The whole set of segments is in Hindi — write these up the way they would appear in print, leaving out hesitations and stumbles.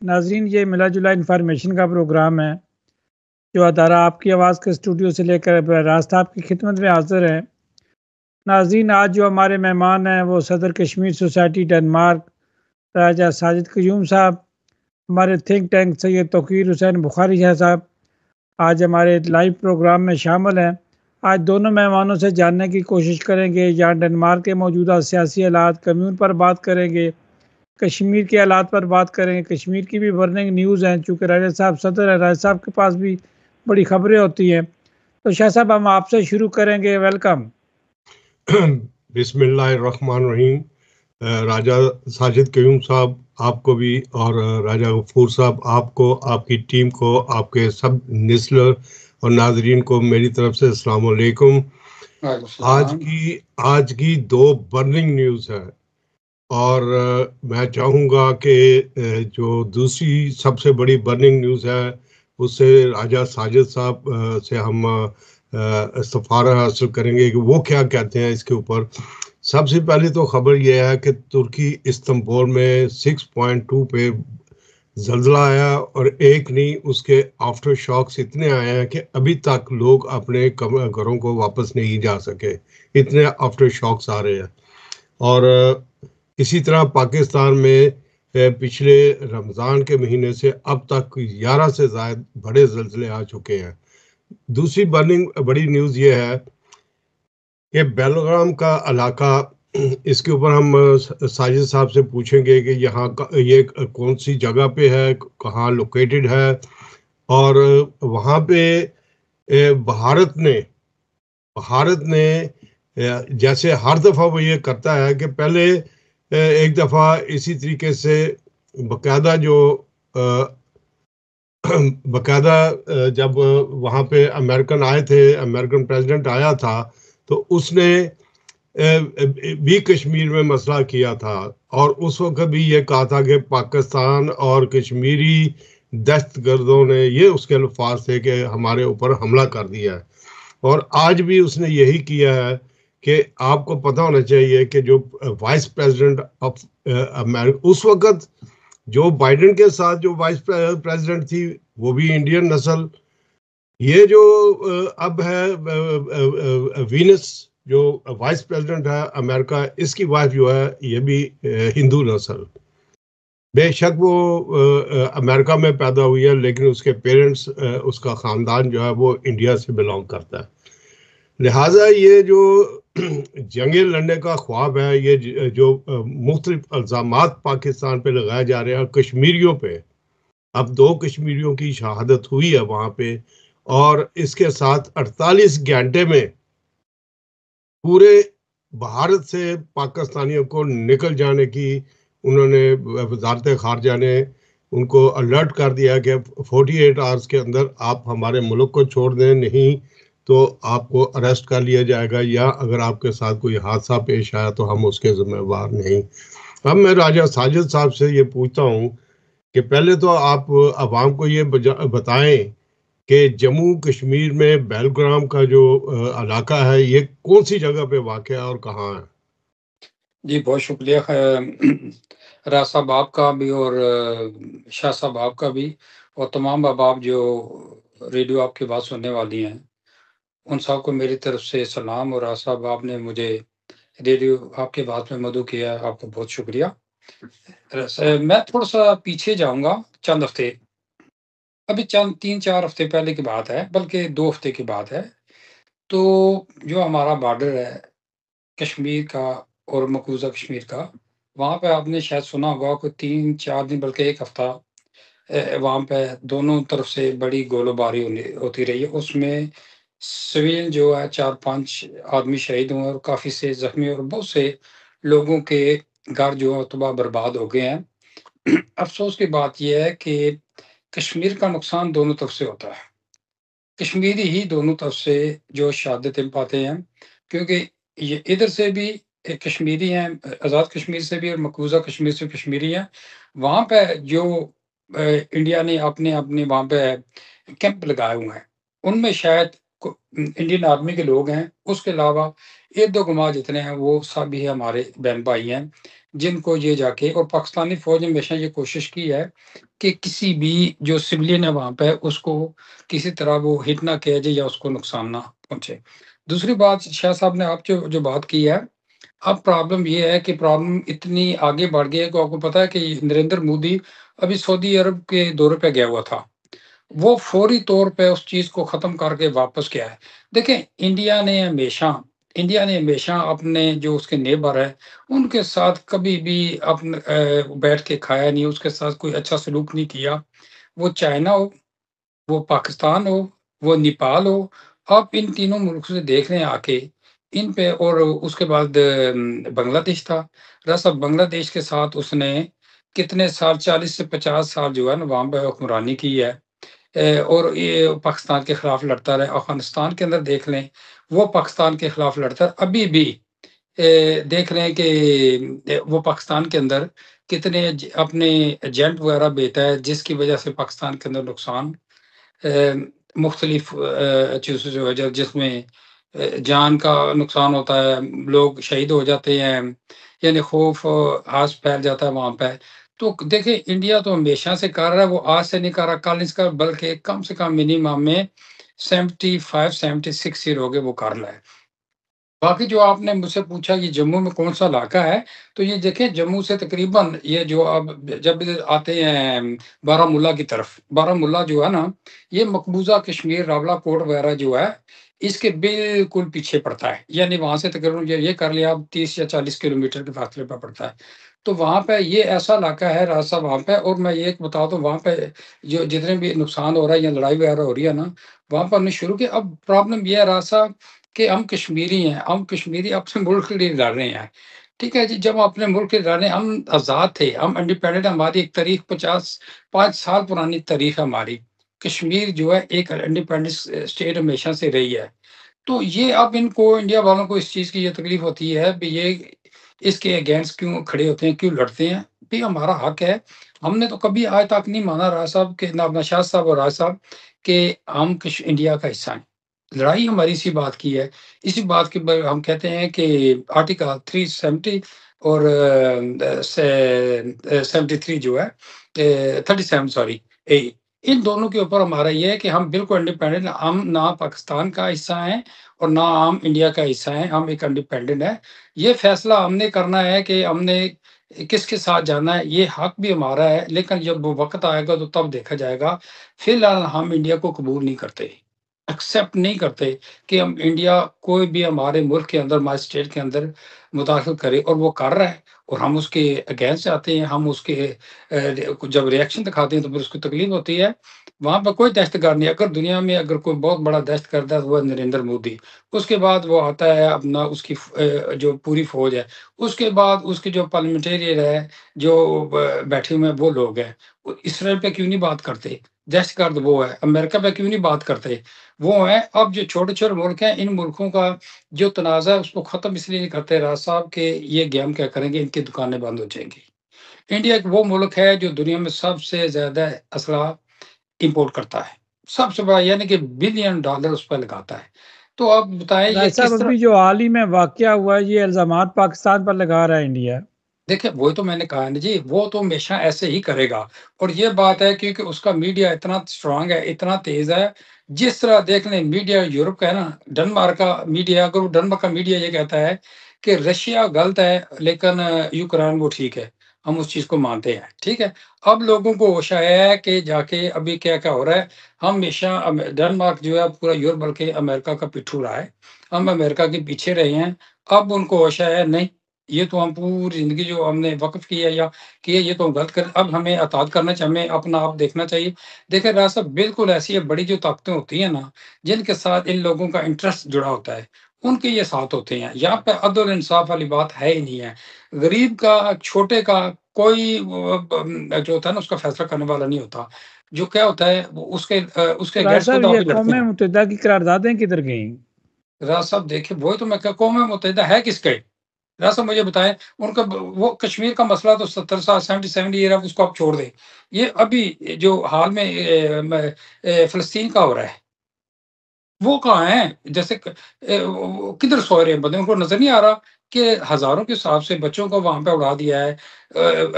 नाजरीन, ये मिला जुला इंफॉर्मेशन का प्रोग्राम है जो अदारा आपकी आवाज़ के स्टूडियो से लेकर रास्ता आपकी खिदमत में हाजिर है। नाजरीन, आज जो हमारे मेहमान हैं वो सदर कश्मीर सोसाइटी डेनमार्क राजा साजिद क्यूम साहब, हमारे थिंक टैंक सैयद तौकीर हुसैन बुखारी शाह साहब आज हमारे लाइव प्रोग्राम में शामिल हैं। आज दोनों मेहमानों से जानने की कोशिश करेंगे, यहाँ डेनमार्क के मौजूदा सियासी हालात, कम्यून पर बात करेंगे, कश्मीर के हालात पर बात करेंगे। कश्मीर की भी बर्निंग न्यूज़ हैं, चूँकि राजा साहब सदर है, राजा साहब के पास भी बड़ी खबरें होती हैं। तो शाह साहब, हम आपसे शुरू करेंगे। वेलकम। बिस्मिल्लाहिर्रहमानिर्रहीम। राजा साजिद क्यूम साहब आपको भी, और राजा गफूर साहब आपको, आपकी टीम को, आपके सब निस्लर और नाजरीन को मेरी तरफ से अस्सलाम वालेकुम। आज की दो बर्निंग न्यूज़ है, और मैं चाहूँगा कि जो दूसरी सबसे बड़ी बर्निंग न्यूज़ है उससे राजा साजिद साहब से हम इस्तफारा हासिल करेंगे कि वो क्या कहते हैं इसके ऊपर। सबसे पहले तो खबर यह है कि तुर्की इस्तांबुल में 6.2 पे जल्जला आया, और एक नहीं उसके आफ्टर शॉक्स इतने आए हैं कि अभी तक लोग अपने घरों को वापस नहीं जा सके, इतने आफ्टर शॉक्स आ रहे हैं। और इसी तरह पाकिस्तान में पिछले रमज़ान के महीने से अब तक 11 से ज़ायद बड़े ज़लज़ले आ चुके हैं। दूसरी बड़ी न्यूज़ ये है कि बेलगाम का इलाका, इसके ऊपर हम साजिद साहब से पूछेंगे कि यहाँ का ये कौन सी जगह पे है, कहाँ लोकेटेड है, और वहाँ पे भारत ने जैसे हर दफ़ा वो ये करता है कि पहले एक दफ़ा इसी तरीके से बाकायदा जब वहाँ पे अमेरिकन प्रेसिडेंट आया था, तो उसने भी कश्मीर में मसला किया था, और उस वक्त भी ये कहा था कि पाकिस्तान और कश्मीरी दहशतगर्दों ने, ये उसके अल्फाज थे कि हमारे ऊपर हमला कर दिया है। और आज भी उसने यही किया है कि आपको पता होना चाहिए कि जो वाइस प्रेसिडेंट ऑफ अमेरिका उस वक्त, जो बाइडेन के साथ जो वाइस प्रेसिडेंट थी, वो भी इंडियन नस्ल। ये जो अब है वीनस, जो वाइस प्रेसिडेंट है अमेरिका, इसकी वाइफ जो है ये भी हिंदू नस्ल। बेशक वो अमेरिका में पैदा हुई है, लेकिन उसके पेरेंट्स, उसका ख़ानदान जो है वो इंडिया से बिलोंग करता है। लिहाजा ये जो जंगे लड़ने का ख्वाब है, ये जो मुख्तलिफ इल्ज़ामात पाकिस्तान पे लगाए जा रहे हैं कश्मीरियों पे, अब 2 कश्मीरियों की शहादत हुई है वहाँ पे, और इसके साथ 48 घंटे में पूरे भारत से पाकिस्तानियों को निकल जाने की उन्होंने, वजारत खारजा ने उनको अलर्ट कर दिया कि 48 आवर्स के अंदर आप हमारे मुल्क को छोड़ दें, नहीं तो आपको अरेस्ट कर लिया जाएगा, या अगर आपके साथ कोई हादसा पेश आया तो हम उसके जिम्मेवार नहीं। अब मैं राजा साजिद साहब से ये पूछता हूँ कि पहले तो आप अवाम को ये बताएं कि जम्मू कश्मीर में बेलग्राम का जो इलाका है, ये कौन सी जगह पे वाक़ है और कहाँ है? जी, बहुत शुक्रिया राज साहब आपका भी, और शाह साहब आपका भी, और तमाम अहबाब जो रेडियो आपकी बात सुनने वाली हैं, उन सब को मेरी तरफ से सलाम। और राज साहब, आपने मुझे रेडियो आपके बात में मदऊ किया, आपका बहुत शुक्रिया। मैं थोड़ा-सा पीछे जाऊँगा, चंद हफ़्ते, अभी चंद 3-4 हफ़्ते पहले की बात है, बल्कि 2 हफ़्ते की बात है। तो जो हमारा बॉर्डर है कश्मीर का और मकबूजा कश्मीर का, वहाँ पे आपने शायद सुना होगा कि 3-4 दिन, बल्कि 1 हफ्ता वहाँ पे दोनों तरफ से बड़ी गोलीबारी होती रही है। उसमें सिविल जो है 4-5 आदमी शहीद हुए, और काफ़ी से ज़ख्मी, और बहुत से लोगों के घर जो है तबाह बर्बाद हो गए हैं। अफ़सोस की बात ये है कि कश्मीर का नुकसान दोनों तरफ से होता है। कश्मीरी ही दोनों तरफ से जो शहादतें पाते हैं, क्योंकि ये इधर से भी एक कश्मीरी हैं, आज़ाद कश्मीर से भी, और मकबूजा कश्मीर से कश्मीरी हैं। वहाँ पे जो इंडिया ने अपने वहाँ पे कैंप लगाए हुए हैं, उनमें शायद इंडियन आर्मी के लोग हैं, उसके अलावा 1-2 गुमाह जितने हैं वो सभी हमारे बहन भाई हैं। जिनको ये जाके, और पाकिस्तानी फ़ौज ने हमेशा ये कोशिश की है कि किसी भी जो सिविलियन है वहाँ पे उसको किसी तरह वो हिट ना किया जाए या उसको नुकसान ना पहुँचे। दूसरी बात शाह साहब ने आप जो जो बात की है, अब प्रॉब्लम ये है कि प्रॉब्लम इतनी आगे बढ़ गई है कि आपको पता है कि नरेंद्र मोदी अभी सऊदी अरब के दौरे पे गया हुआ था। वो फौरी तौर पे उस चीज़ को ख़त्म करके वापस गया है। देखें, इंडिया ने हमेशा अपने जो उसके नेबर हैं, उनके साथ कभी भी बैठ के खाया नहीं, उसके साथ कोई अच्छा सलूक नहीं किया। वो चाइना हो, वो पाकिस्तान हो, वो नेपाल हो, आप इन तीनों मुल्क से देख लें आके, इन पे, और उसके बाद बांग्लादेश था। दरअसल बांग्लादेश के साथ उसने कितने साल, 40 से 50 साल जो है ना वहाँ पे हुक्मरानी की है। और ये पाकिस्तान के खिलाफ लड़ता रहा। अफ़गानिस्तान के अंदर देख लें, वो पाकिस्तान के खिलाफ लड़ता है। अभी भी देख रहे हैं कि वो पाकिस्तान के अंदर कितने अपने एजेंट वगैरह भेजता है, जिसकी वजह से पाकिस्तान के अंदर नुकसान मुख्तलिफ चीज़ों से वजह, जिसमें जान का नुकसान होता है, लोग शहीद हो जाते हैं, यानी खौफ आस फैल जाता है वहाँ पे। तो देखिए, इंडिया तो हमेशा से कर रहा है, वो आज से नहीं कर रहा, कल नहीं कर, बल्कि कम से कम मिनिमम में 75-76 ईयर हो गए वो कर रहा है। बाकी जो आपने मुझसे पूछा कि जम्मू में कौन-सा इलाका है, तो ये देखिए, जम्मू से तकरीबन ये जो अब जब इधर आते हैं बारामूला की तरफ, बारामूला जो है ना, ये मकबूज़ा कश्मीर, रावलाकोट वगैरह जो है, इसके बिल्कुल पीछे पड़ता है। यानी वहाँ से तकरीबन ये कर लिया आप 30 या 40 किलोमीटर के फासले पे पड़ता है। तो वहाँ पे ये ऐसा इलाका है राज साहब वहाँ पे, और मैं ये एक बता दूँ, वहाँ पे जो जितने भी नुकसान हो रहा है या लड़ाई वगैरह हो रही है ना, वहाँ पर हमने शुरू किया। अब प्रॉब्लम ये है राज साहब कि हम कश्मीरी हैं, हम कश्मीरी अपने मुल्क के लिए लड़ रहे हैं। ठीक है जी, जब हम अपने मुल्क के लिए लड़ रहे हैं, हम आज़ाद थे, हम इंडिपेंडेंट, हमारी एक तारीख 5 साल पुरानी तारीख है हमारी। कश्मीर जो है एक इंडिपेंडेंट स्टेट हमेशा से रही है। तो ये अब इनको, इंडिया वालों को इस चीज़ की ये तकलीफ होती है कि ये इसके अगेंस्ट क्यों खड़े होते हैं, क्यों लड़ते हैं? भई हमारा हक है। हमने तो कभी आज तक नहीं माना राज साहब के, ना नौशाद साहब और राज साहब, कि हम इंडिया का हिस्सा हैं। लड़ाई हमारी इसी बात की है। इसी बात के ब हम कहते हैं कि आर्टिकल 370 और 73 जो है, 37 सॉरी, इन दोनों के ऊपर हमारा ये है कि हम बिल्कुल इंडिपेंडेंट, हम ना पाकिस्तान का हिस्सा हैं और ना हम इंडिया का हिस्सा हैं, हम एक इंडिपेंडेंट हैं। ये फैसला हमने करना है कि हमने किसके साथ जाना है, ये हक भी हमारा है, लेकिन जब वो वक़्त आएगा तो तब देखा जाएगा। फिलहाल हम इंडिया को कबूल नहीं करते, एक्सेप्ट नहीं करते कि हम इंडिया कोई भी हमारे मुल्क के अंदर, हमारे स्टेट के अंदर मुदाखिल करे, और वो कर रहा है, और हम उसके अगेंस्ट जाते हैं, हम उसके जब रिएक्शन दिखाते हैं तो फिर उसको तकलीफ होती है। वहाँ पे कोई दहशतगर्द नहीं है। अगर दुनिया में अगर कोई बहुत बड़ा दहशतगर्द है तो वो है नरेंद्र मोदी। उसके बाद वो आता है अपना, उसकी जो पूरी फ़ौज है। उसके बाद उसके जो पार्लियामेंटेरियन है, जो बैठे हुए हैं वो लोग हैं। वो इसराइल पे क्यों नहीं बात करते? दहशतगर्द वो है। अमेरिका पे क्यों नहीं बात करते? वो हैं। अब जो छोटे-छोटे मुल्क हैं, इन मुल्कों का जो तनाज़ा है उसको ख़त्म इसलिए नहीं करते राज साहब कि ये गेम क्या करेंगे, इनकी दुकानें बंद हो जाएँगी। इंडिया एक वो मुल्क है जो दुनिया में सबसे ज़्यादा असला इम्पोर्ट करता है। सबसे बड़ा, यानी कि बिलियन डॉलर उस पे लगाता है। तो आप बताएँ ये राय साहब, किस तरह। अभी जो हाल ही में वाक़या हुआ है, ये इल्ज़ामात पाकिस्तान पर लगा रहा है इंडिया। देखिए, वही तो मैंने कहा ना जी, वो तो हमेशा ऐसे ही करेगा, और ये बात है क्योंकि उसका मीडिया इतना स्ट्रॉन्ग है, इतना तेज़ है। जिस तरह देख लें मीडिया यूरोप का है ना, डेनमार्क का मीडिया, अगर वो डेनमार्क का मीडिया ये कहता है कि रशिया गलत है, लेकिन यूक्रेन वो ठीक है, हम उस चीज़ को मानते हैं, ठीक है? अब लोगों को होश आया है कि जाके अभी क्या-क्या हो रहा है। हम हमेशा डेनमार्क जो है पूरा यूरोप बल्कि अमेरिका का पिट्ठू रहा है। हम अमेरिका के पीछे रहे हैं। अब उनको होश आया है, नहीं, ये तो हम पूरी ज़िंदगी जो हमने वक़्फ़ किया या किए, ये तो हम गलत कर, अब हमें एहतियात करना चाहिए, हमें अपना आप देखना चाहिए। देखिए राज साहब, बिल्कुल ऐसी ये बड़ी जो ताकतें होती हैं ना, जिनके साथ इन लोगों का इंटरेस्ट जुड़ा होता है, उनके ये साथ होते हैं। यहाँ पे अदल इंसाफ वाली बात है ही नहीं है। गरीब का, छोटे का कोई जो होता है ना, उसका फैसला करने वाला नहीं होता। जो क्या होता है वो उसके तो राय अगेंस्ट खुद साहब, आप ये ही लड़ते कौम हैं। मुत्तहिदा की करारदादें किधर गईं? राज साहब देखिए, वही तो मैं कौम मुत्तहिदा है किसके? ज़रा-सा मुझे बताएँ, उनका ब वो कश्मीर का मसला तो 70 साल, 77 ईयर है, उसको आप छोड़ दें। ये अभी जो हाल में फ़लस्तीन का हो रहा है, वो कहाँ हैं? जैसे वो किधर सो रहे हैं बंदे, उनको नज़र नहीं आ रहा कि हज़ारों के हिसाब से बच्चों को वहाँ पे उड़ा दिया है।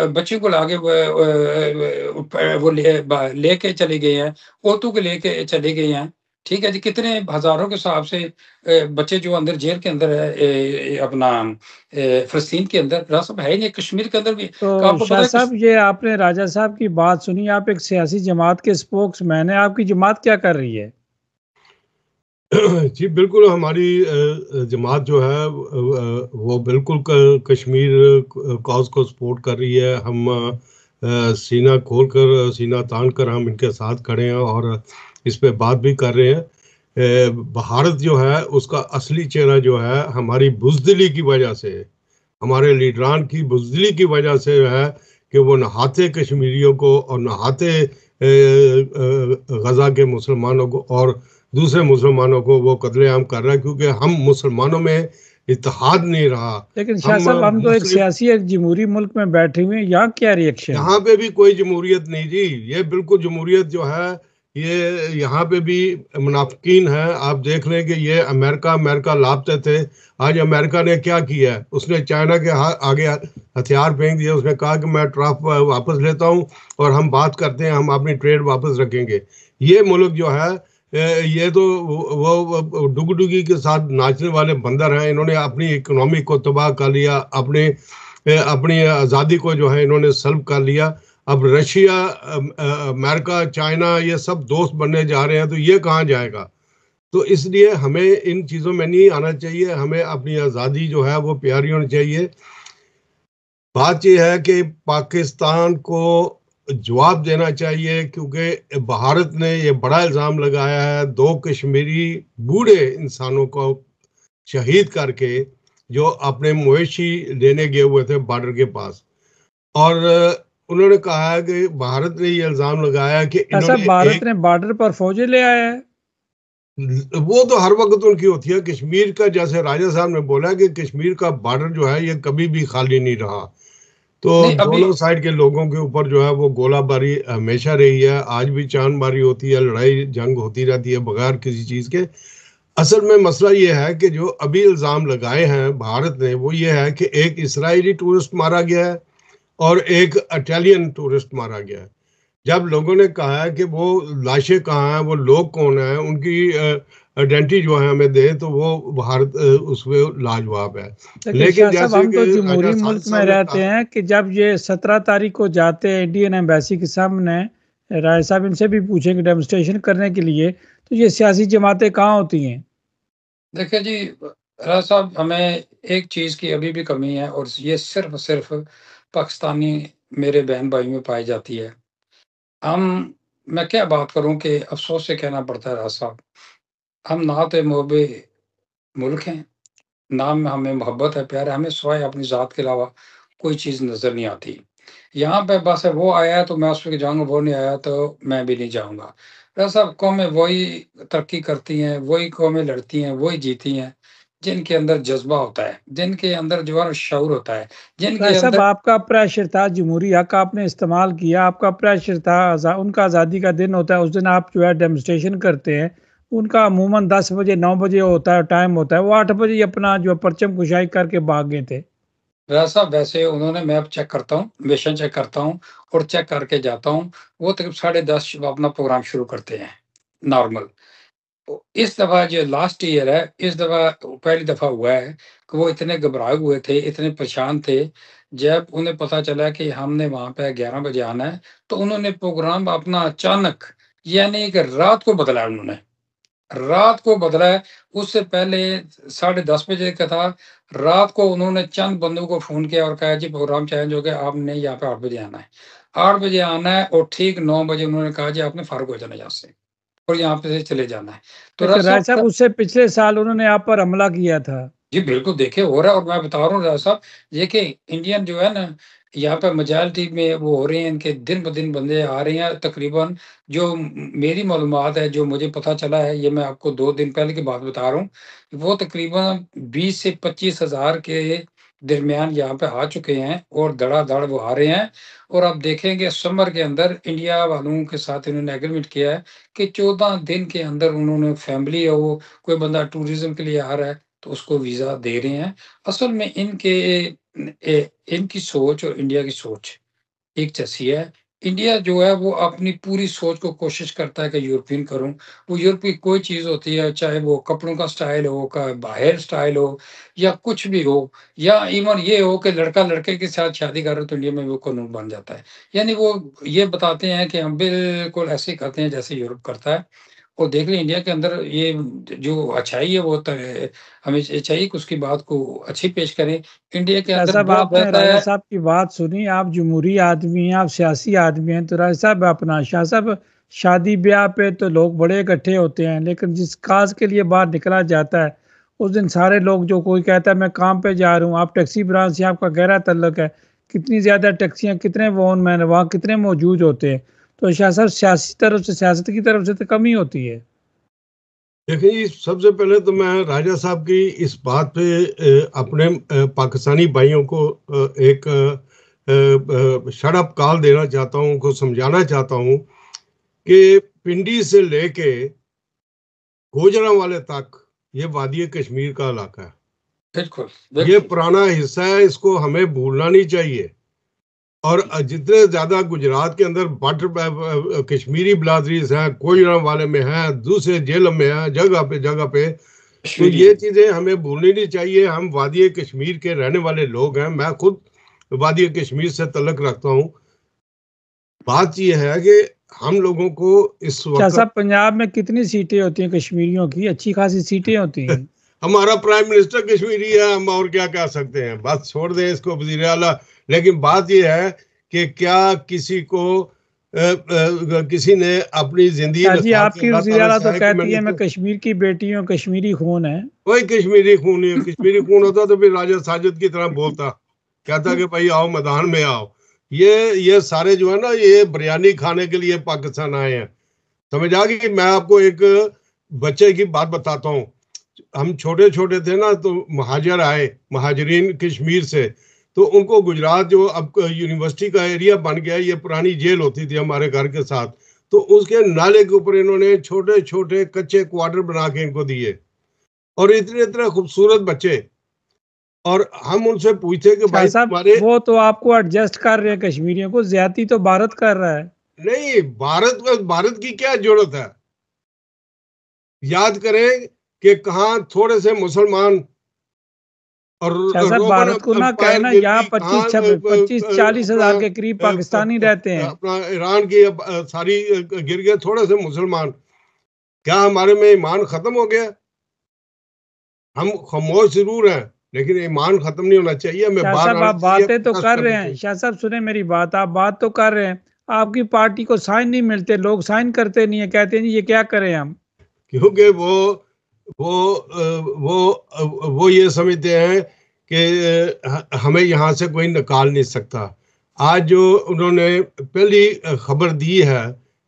बच्चों को लाके वो लेके चले गए हैं, औरतों को लेके चले गए हैं। ठीक है जी, कितने हज़ारों के हिसाब से बच्चे जो अंदर जेल के अंदर है, अपना फ़लस्तीन के अंदर, रासब है ही नहीं, कश्मीर के अंदर भी। तो आपको पता शाह है साहब, ये आपने राजा साहब की बात सुनी, आप एक सियासी जमात के स्पोक्समैन हैं, आपकी जमात क्या कर रही है? जी बिल्कुल, हमारी जमात जो है वो बिल्कुल कश्मीर कॉज को सपोर्ट कर रही है। हम सीना खोल कर, सीना तान कर हम इनके साथ खड़े हैं और इस पे बात भी कर रहे हैं। भारत जो है उसका असली चेहरा जो है हमारी बुज़दिली की वजह से, हमारे लीडरान की बुज़दिली की वजह से है कि वो नहाते कश्मीरियों को और नहाते गज़ा के मुसलमानों को और दूसरे मुसलमानों को वो कत्लेआम कर रहा है, क्योंकि हम मुसलमानों में इत्तेहाद नहीं रहा। लेकिन शाह हम साहब, हम तो एक मुस्लिम, सियासी, एक जमहूरी मुल्क में बैठे हुए हैं, यहाँ क्या रिएक्शन है? यहाँ पे भी कोई जमहूरियत नहीं जी। ये बिल्कुल जमहूरियत जो है, ये यहाँ पे भी मुनाफिकीन है। आप देख लें कि ये अमेरिका अमेरिका लापते थे। आज अमेरिका ने क्या किया है, उसने चाइना के आगे हथियार फेंक दिए। उसने कहा कि मैं ट्रफ वापस लेता हूँ और हम बात करते हैं, हम अपनी ट्रेड वापस रखेंगे। ये मुल्क जो है, ये तो वो डुगडुगी के साथ नाचने वाले बंदर हैं। इन्होंने अपनी इकोनॉमी को तबाह कर लिया, अपनी आज़ादी को जो है इन्होंने सल्ब कर लिया। अब रशिया, अमेरिका, चाइना ये सब दोस्त बनने जा रहे हैं, तो ये कहाँ जाएगा? तो इसलिए हमें इन चीज़ों में नहीं आना चाहिए। हमें अपनी आज़ादी जो है वो प्यारी होनी चाहिए। बात ये है कि पाकिस्तान को जवाब देना चाहिए, क्योंकि भारत ने ये बड़ा इल्ज़ाम लगाया है 2 कश्मीरी बूढ़े इंसानों को शहीद करके, जो अपने मवेशी लेने गए हुए थे बॉर्डर के पास। और उन्होंने कहा है कि भारत ने ये इल्ज़ाम लगाया कि ऐसा इन्होंने भारत एक, ने बॉर्डर पर फौजें ले आया है? वो तो हर वक्त उनकी होती है। कश्मीर का, जैसे राजा साहब ने बोला कि कश्मीर का बॉर्डर जो है ये कभी भी खाली नहीं रहा। तो नहीं अभी दोनों साइड के लोगों के ऊपर जो है वो गोलाबारी हमेशा रही है, आज भी चांदबारी होती है, लड़ाई जंग होती रहती है बगैर किसी चीज़ के। असल में मसला ये है कि जो अभी इल्ज़ाम लगाए हैं भारत ने, वो ये है कि एक इसराइली टूरिस्ट मारा गया है और एक इटालियन टूरिस्ट मारा गया है। जब लोगों ने कहा है कि वो लाशें कहाँ हैं, वो लोग कौन हैं, उनकी आइडेंटिटी जो है हमें दे, तो वो भारत उसमें लाजवाब है। लेकिन लेकिन शाह साहब, जैसे हम कि तो राजा जमहूरी साहिब मुल्क में साहब ने रहते कहा, हैं कि जब ये 17 तारीख को जाते हैं इंडियन एम्बेसी के सामने, राय साहब इनसे भी पूछेंगे डेमोस्ट्रेशन करने के लिए, तो ये सियासी जमातें कहाँ होती हैं? देखिए जी, राजा साहब, हमें एक चीज़ की अभी भी कमी है और ये सिर्फ़ पाकिस्तानी मेरे बहन-भाई में पाई जाती है। हम मैं क्या बात करूँ कि अफ़सोस से कहना पड़ता है राजा साहब, हम ना तो मुहब्बे मुल्क हैं, ना में हमें मोहब्बत है, प्यार है, हमें सिवाय अपनी ज़ात के अलावा कोई चीज़ नज़र नहीं आती। यहाँ पे बस है, वो आया है तो मैं उस पे जाऊँगा, वो नहीं आया तो मैं भी नहीं जाऊँगा। राजा साहब, कौमें वही तरक्की करती हैं, वही कौमें लड़ती हैं, वही जीती हैं, जिनके अंदर जज़्बा होता है, जिनके अंदर जो है ना शऊर होता है, जिनके राय साहब, अंदर आपका प्रेशर था, जमहूरी हक आपने इस्तेमाल किया, आपका प्रेशर था, उनका आज़ादी का दिन होता है, उस दिन आप जो है डेमोस्ट्रेशन करते हैं। उनका अमूमन 10 बजे 9 बजे होता है, टाइम होता है, वो 8 बजे ही अपना जो परचम कुशाई करके भाग गए थे। राजा साहब, वैसे उन्होंने मैप चेक करता हूँ, मिशन चेक करता हूँ और चेक करके जाता हूँ। वो तकरीब 10:30 अपना प्रोग्राम शुरू करते हैं, नॉर्मल। तो इस दफ़ा जो लास्ट ईयर है, इस दफ़ा पहली दफ़ा हुआ है कि वो इतने घबराए हुए थे, इतने परेशान थे, जब उन्हें पता चला कि हमने वहाँ पे 11 बजे आना है, तो उन्होंने प्रोग्राम अपना अचानक, यानी कि रात को बदला उन्होंने। रात को बदला है, उससे पहले 10:30 बजे का था, रात को उन्होंने चंद बंदों को फ़ोन किया और कहा, जी प्रोग्राम चेंज हो गया, आपने यहाँ पे 8 बजे आना है। 8 बजे आना है और ठीक 9 बजे उन्होंने कहा, जी आपने फ़ारुक हो जाना है यहाँ से और यहाँ पे से चले जाना है। तो लेकिन राय राजा साहब, साहब, उससे पिछले साल उन्होंने आप पर हमला किया था। जी बिल्कुल, देखिए हो रहा है और मैं बता रहा हूँ राजा साहब, देखिए इंडियन जो है ना, यहाँ पे मेजॉरिटी में वो हो रहे हैं, इनके दिन-ब-दिन बंदे आ रहे हैं तकरीबन। जो मेरी मालूमात है, जो मुझे पता चला है, ये मैं आपको 2 दिन पहले की बात बता रहा हूँ, वो तकरीबन 20 से 25,000 के दरमियान यहाँ पे आ चुके हैं और धड़ाधड़ वो आ रहे हैं। और आप देखेंगे समर के अंदर इंडिया वालों के साथ इन्होंने एग्रीमेंट किया है कि 14 दिन के अंदर उन्होंने फैमिली है, वो कोई बंदा टूरिज़्म के लिए आ रहा है, तो उसको वीज़ा दे रहे हैं। असल में इनकी सोच और इंडिया की सोच एक जैसी है। इंडिया जो है वो अपनी पूरी सोच को कोशिश करता है कि यूरोपियन करूँ। वो यूरोप की कोई चीज़ होती है, चाहे वो कपड़ों का स्टाइल हो, का हेयर स्टाइल हो या कुछ भी हो, या इवन ये हो कि लड़का लड़के के साथ शादी कर रहे हो तो इंडिया में वो कानून बन जाता है। यानी वो ये बताते हैं कि हम बिल्कुल ऐसे ही करते हैं जैसे यूरोप करता है। और देख लें इंडिया के अंदर ये जो अच्छाई है वो हमें चाहिए कि उसकी बात को अच्छी पेश करें। इंडिया के शाह अंदर साहब, बहुत आपने रहता राजा है। साहब की बात सुनी, आप जमहूरी आदमी हैं, आप सियासी आदमी हैं, तो राजा साहब अपना शाह साहब शादी ब्याह पे तो लोग बड़े इकट्ठे होते हैं, लेकिन जिस काज के लिए बाहर निकला जाता है उस दिन सारे लोग, जो कोई कहता है मैं काम पे जा रहा हूँ, आप टैक्सी ब्रांच से आपका गहरा तल्लक है, कितनी ज्यादा टैक्सियां, कितने वोन मैन वहाँ कितने मौजूद होते हैं, तो शाह साहब सियासी तरफ से, सियासत की तरफ से तो कमी होती है। देखिए जी, सबसे पहले तो मैं राजा साहब की इस बात पे अपने पाकिस्तानी भाइयों को एक शड़प काल देना चाहता हूँ, उनको समझाना चाहता हूँ कि पिंडी से लेके गुजरांवाले तक ये वादी कश्मीर का इलाका है। बिल्कुल ये पुराना हिस्सा है, इसको हमें भूलना नहीं चाहिए। और जितने ज्यादा गुजरात के अंदर बट कश्मीरी बिरादरीज हैं, गुजरांवाले में हैं, दूसरे जेल में हैं, जगह पे, तो ये चीजें हमें भूलनी नहीं चाहिए। हम वादी कश्मीर के रहने वाले लोग हैं, मैं खुद वादी कश्मीर से तल्लक रखता हूँ। बात यह है कि हम लोगों को इस वक्त, साहब पंजाब में कितनी सीटें होती हैं कश्मीरियों की? अच्छी खासी सीटें होती हैं। हमारा प्राइम मिनिस्टर कश्मीरी है, हम और क्या कह सकते हैं, बात छोड़ दें इसको, वजीर आला। लेकिन बात यह है कि क्या किसी को किसी ने अपनी जिंदगी में जी, आपकी वजीर आला तो कहती है मैं कश्मीर की बेटी हूँ, कश्मीरी खून है। कोई कश्मीरी खून नहीं, कश्मीरी खून होता तो फिर राजा साजिद की तरह बोलता, कहता कि भाई आओ मैदान में आओ। ये सारे जो है ना, ये बिरयानी खाने के लिए पाकिस्तान आए हैं, समझ आ गई। मैं आपको एक बच्चे की बात बताता हूँ। हम छोटे छोटे थे ना, तो महाजर आए, महाजरीन कश्मीर से, तो उनको गुजरात जो अब यूनिवर्सिटी का एरिया बन गया, ये पुरानी जेल होती थी हमारे घर के साथ, तो उसके नाले के ऊपर इन्होंने छोटे छोटे कच्चे क्वार्टर बना के इनको दिए, और इतने इतने खूबसूरत बच्चे। और हम उनसे पूछते कि भाई तुम्हारे, वो तो आपको एडजस्ट कर रहे हैं कश्मीरियों को, ज्यादती तो भारत कर रहा है। नहीं, भारत की क्या जरूरत है? याद करें कि कहाँ थोड़े से मुसलमान और भारत को ना कहना, यहाँ 25-40 हजार के करीब पाकिस्तानी रहते हैं। अपना ईरान की सारी गिर गए थोड़े से मुसलमान। क्या हमारे में ईमान खत्म हो गया? हम खामोश जरूर हैं, लेकिन ईमान खत्म नहीं होना चाहिए। हमें आप बातें तो कर रहे हैं शाह साहब, सुने मेरी बात, आप बात तो कर रहे हैं, आपकी पार्टी को साइन नहीं मिलते, लोग साइन करते नहीं है, कहते हैं ये क्या करें हम, क्योंकि वो ये समझते हैं कि हमें यहाँ से कोई निकाल नहीं सकता। आज जो उन्होंने पहली खबर दी है,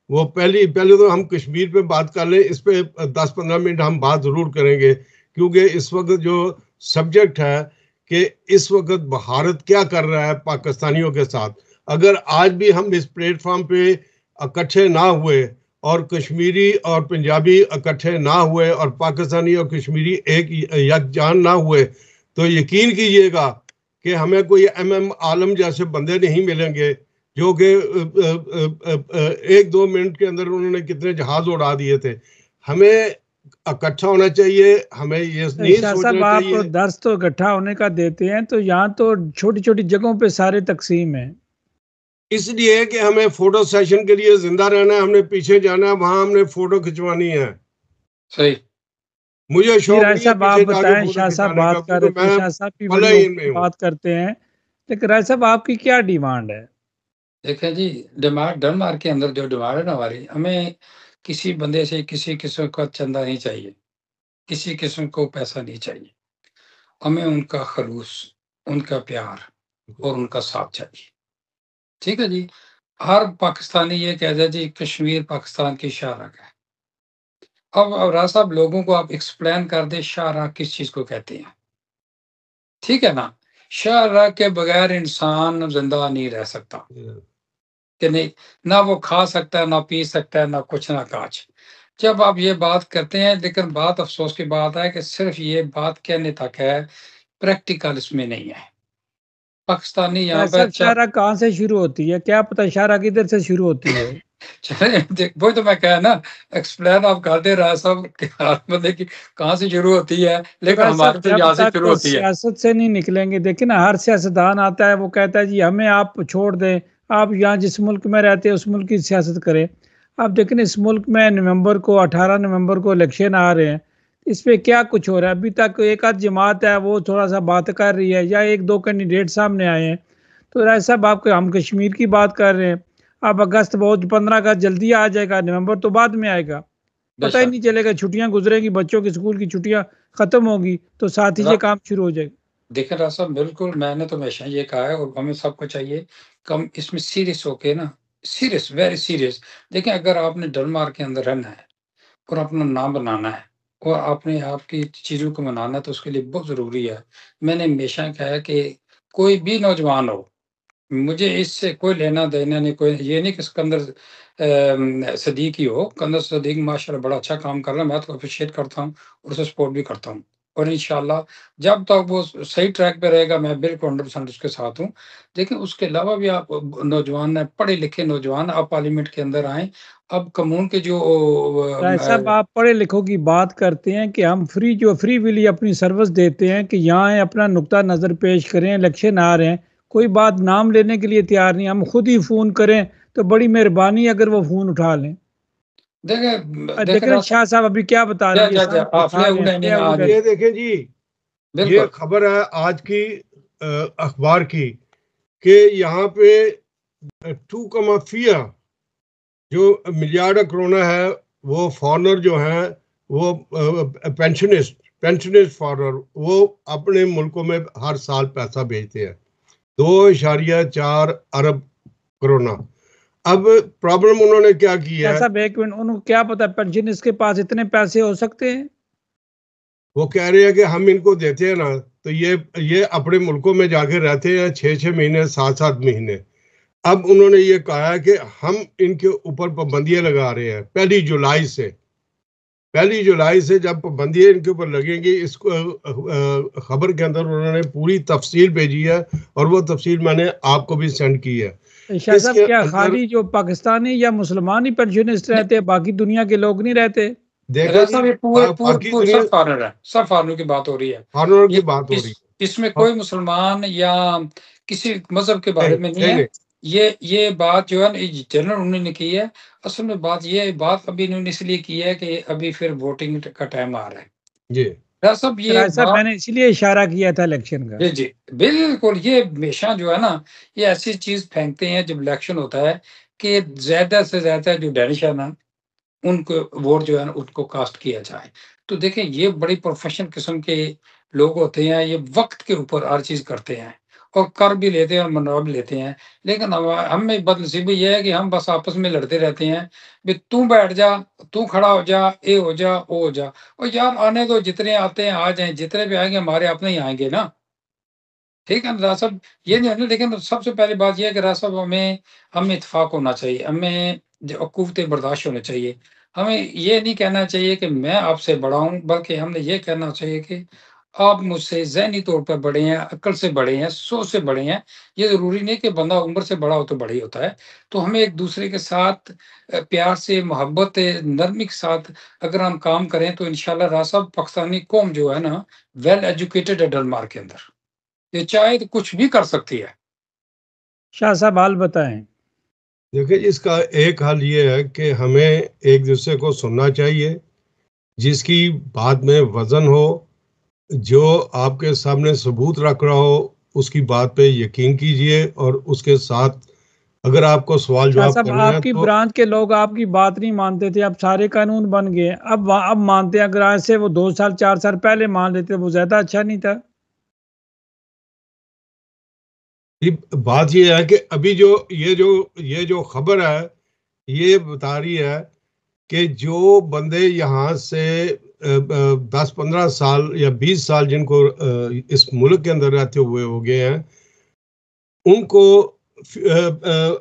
वो पहले तो हम कश्मीर पे बात कर लें, इस पे 10-15 मिनट हम बात जरूर करेंगे, क्योंकि इस वक्त जो सब्जेक्ट है कि इस वक्त भारत क्या कर रहा है पाकिस्तानियों के साथ। अगर आज भी हम इस प्लेटफॉर्म पे इकट्ठे ना हुए और कश्मीरी और पंजाबी इकट्ठे ना हुए और पाकिस्तानी और कश्मीरी एक यकजान ना हुए, तो यकीन कीजिएगा कि हमें कोई आलम जैसे बंदे नहीं मिलेंगे, जो कि 1-2 मिनट के अंदर उन्होंने कितने जहाज उड़ा दिए थे। हमें इकट्ठा होना चाहिए, हमें ये नहीं सोचना चाहिए। आप दर्स तो इकट्ठा होने का देते हैं, तो यहाँ तो छोटी छोटी जगहों पे सारे तकसीम है, इसलिए कि हमें फोटो सेशन के लिए जिंदा रहना है, हमने पीछे जाना है, वहां हमने फोटो खिंचवानी है। सही, मुझे शौक नहीं है आप बताएं। शाह साहब बात कर रहे थे, शाह साहब की बात करते हैं, लेकिन राय साहब आपकी क्या डिमांड है? देखें जी, डेनमार्क के अंदर जो डिमांड है ना हमारी, हमें किसी बंदे से किसी किस्म का चंदा नहीं चाहिए, किसी किस्म को पैसा नहीं चाहिए, हमें उनका खलूस, उनका प्यार और उनका साथ चाहिए। ठीक है जी। हर पाकिस्तानी ये कहता है जी कश्मीर पाकिस्तान की शाहराह है। अब राज साहब लोगों को आप एक्सप्लेन कर दे शाहराह किस चीज को कहते हैं, ठीक है ना? शाहराह के बगैर इंसान जिंदा नहीं रह सकता, कि नहीं, ना वो खा सकता है, ना पी सकता है, ना कुछ ना काज। जब आप ये बात करते हैं, लेकिन बात अफ़सोस की बात है कि सिर्फ़ ये बात कहने तक है, प्रैक्टिकल इसमें नहीं है। पाकिस्तानी यहाँ पे साहब शायरा कहाँ से शुरू होती है, क्या पता शायरा किधर से शुरू होती है? चले देख वही तो मैं कहा ना, एक्सप्लेन आप कर दे रहा साहब कि मतलब कि कहाँ से शुरू होती है, लेकिन हमारे तो जब यहाँ से शुरू तक होती है। सियासत से नहीं निकलेंगे, देखिए ना, हर सियासतदान आता है वो कहता है जी हमें आप छोड़ दें, आप यहाँ जिस मुल्क में रहते हैं उस मुल्क की सियासत करें। अब देखिए ना, इस मुल्क में नवंबर को 18 नवंबर को इलेक्शन आ रहे हैं, इस पे क्या कुछ हो रहा है? अभी तक एक आध जमात है वो थोड़ा सा बात कर रही है, या एक दो कैंडिडेट सामने आए हैं। तो राय साहब, आप हम कश्मीर की बात कर रहे हैं। अब अगस्त बहुत 15 अगस्त जल्दी आ जाएगा, नवंबर तो बाद में आएगा। पता ही बेशक नहीं चलेगा, छुट्टियां गुजरेगी, बच्चों की स्कूल की छुट्टियां खत्म होगी तो साथ ही ये काम शुरू हो जाएगा। देखिए राज साहब, बिल्कुल मैंने तो हमेशा ये कहा है और हमें सबको चाहिए कम इसमें सीरियस होके ना, सीरियस, वेरी सीरियस। देखिए, अगर आपने डेनमार्क के अंदर रहना है और अपना नाम बनाना है और अपने आप की चीज़ों को मनाना है, तो उसके लिए बहुत ज़रूरी है। मैंने हमेशा कहा है कि कोई भी नौजवान हो, मुझे इससे कोई लेना-देना नहीं, कोई ये नहीं कि सिकंदर सदीक ही हो। सिकंदर सदीक माशाल्लाह बड़ा अच्छा काम कर रहा है, मैं तो एप्रिशिएट करता हूँ और उसे सपोर्ट भी करता हूँ। और इंशाल्लाह जब तक वो सही ट्रैक पे रहेगा, मैं बिल्कुल 100% उसके साथ हूँ। देखिए, उसके अलावा भी आप नौजवान हैं, पढ़े-लिखे नौजवान, आप पार्लियामेंट के अंदर आएँ। अब कानून के जो राय साहब, आप पढ़े लिखों की बात करते हैं कि हम फ्री विली अपनी सर्विस देते हैं कि यहाँ आए, अपना नुक्ता नज़र पेश करें, इलेक्शन आ रहे हैं, कोई बात नाम लेने के लिए तैयार नहीं, हम खुद ही फ़ोन करें तो बड़ी मेहरबानी अगर वो फ़ोन उठा लें। देखें देखें देखें रास्ता शाह साहब अभी क्या बता रहे हैं, ये जा सामने उठा आपने रहे हैं, उड़े नहीं क्या आज, उड़े। ये देखें जी, ये बिल्कुल। खबर है आज की अखबार की कि यहाँ पे 2,4 जो मिलियार्ड करोना है, वो फॉरनर जो है, वो पेंशनिस्ट फॉरनर, वो अपने मुल्कों में हर साल पैसा भेजते हैं, 2.4 अरब करोना। अब प्रॉब्लम उन्होंने क्या किया है, साहब एक मिनट, उनको क्या पता पेंशन इसके पास इतने पैसे हो सकते हैं? वो कह रहे हैं कि हम इनको देते हैं ना, तो ये अपने मुल्कों में जाके रहते हैं 6-6 महीने, 7-7 महीने। अब उन्होंने ये कहा है कि हम इनके ऊपर पाबंदियां लगा रहे हैं 1 जुलाई से। 1 जुलाई से जब पाबंदियां इनके ऊपर लगेंगी, इसको खबर के अंदर उन्होंने पूरी तफसील भेजी है और वो तफसील मैंने आपको भी सेंड की है। शाह साहब, इसके क्या अंदर खाली जो पाकिस्तानी या मुसलमान ही पेंशनिस्ट रहते हैं, बाकी दुनिया के लोग नहीं रहते? देखा रास्ता जी, भी बाकी पूरे दुनिया सब फॉरेनर है, सब फॉरेनर की बात हो रही है। फॉरनर की ये बात हो रही इसमें है। कोई मुसलमान या किसी मजहब के बारे नहीं में नहीं नहीं है। नहीं, ये बात जो है ना, ये जनरल उन्होंने की है। असल में बात अभी इन्होंने इसलिए की है कि अभी फिर वोटिंग का टाइम आ रहा है। जी साहब ये राय साहब, बात, मैंने इसीलिए इशारा किया था इलेक्शन का। जी जी, बिल्कुल। ये हमेशा जो है ना, ये ऐसी चीज फेंकते हैं जब इलेक्शन होता है कि ज्यादा से ज्यादा जो डैनिश है ना, उनको वोट जो है ना उसको कास्ट किया जाए। तो देखें, ये बड़ी प्रोफेशनल किस्म के लोग होते हैं, ये वक्त के ऊपर हर चीज करते हैं और कर भी लेते हैं और मनवा भी लेते हैं। लेकिन हम में बदनसीबी ये है कि हम बस आपस में लड़ते रहते हैं। भी तू बैठ जा, तू खड़ा हो जा, ए हो जा, ओ हो जा। और यार आने दो, जितने आते हैं आ जाएं, जितने भी आएंगे हमारे अपने ही आएंगे ना। ठीक है ना राज साहब, ये नहीं है ना। लेकिन सबसे पहली बात ये है कि राज साहब, हमें इत्तेफाक होना चाहिए, हमें जो कुव्वते बर्दाश्त होने चाहिए। हमें ये नहीं कहना चाहिए कि मैं आपसे बड़ा हूँ, बल्कि हमने ये कहना चाहिए कि आप मुझसे ज़हनी तौर पर बड़े हैं, अक्ल से बड़े हैं, सोच से बड़े हैं। ये ज़रूरी नहीं कि बंदा उम्र से बड़ा हो तो बड़ा ही होता है। तो हमें एक-दूसरे के साथ प्यार से, मोहब्बत, नरमी के साथ अगर हम काम करें, तो इंशाल्लाह राज साहब, पाकिस्तानी कौम जो है ना, वेल एजुकेटेड है डेनमार्क के अंदर। ये चाहे तो कुछ भी कर सकती है। शाह साहब हाल बताएं। देखिए, इसका एक हल ये है कि हमें एक दूसरे को सुनना चाहिए, जिसकी बात में वजन हो, जो आपके सामने सबूत रख रहा हो, उसकी बात पे यकीन कीजिए और उसके साथ अगर आपको सवाल शाह जवाब साहब, करने हैं आपकी तो ब्रांच के लोग आपकी बात नहीं मानते थे, अब सारे कानून बन गए, अब मानते हैं। अगर आज से वो 2 साल 4 साल पहले मान लेते वो ज्यादा अच्छा नहीं था? ये बात ये है कि अभी ये जो खबर है, ये बता रही है कि जो बंदे यहाँ से 10-15 साल या 20 साल जिनको इस मुल्क के अंदर रहते हुए हो गए हैं, उनको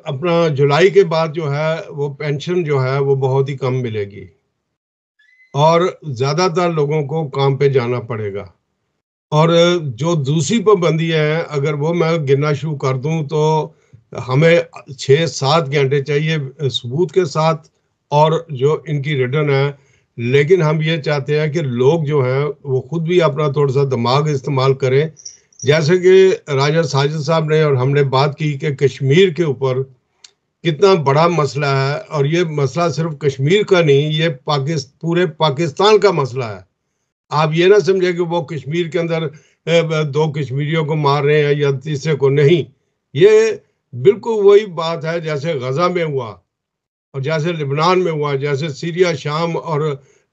अपना जुलाई के बाद जो है वो पेंशन जो है वो बहुत ही कम मिलेगी। और ज़्यादातर लोगों को काम पे जाना पड़ेगा। और जो दूसरी पाबंदी है, अगर वो मैं गिनना शुरू कर दूं तो हमें 6-7 घंटे चाहिए सबूत के साथ, और जो इनकी रिटर्न है। लेकिन हम ये चाहते हैं कि लोग जो हैं वो खुद भी अपना थोड़ा सा दिमाग इस्तेमाल करें। जैसे कि राजा साजिद साहब ने और हमने बात की कि कश्मीर के ऊपर कितना बड़ा मसला है, और ये मसला सिर्फ कश्मीर का नहीं, ये पूरे पाकिस्तान का मसला है। आप ये ना समझे कि वो कश्मीर के अंदर 2 कश्मीरियों को मार रहे हैं या तीसरे को, नहीं। ये बिल्कुल वही बात है जैसे गजा में हुआ, और जैसे लेबनान में हुआ, जैसे सीरिया, शाम और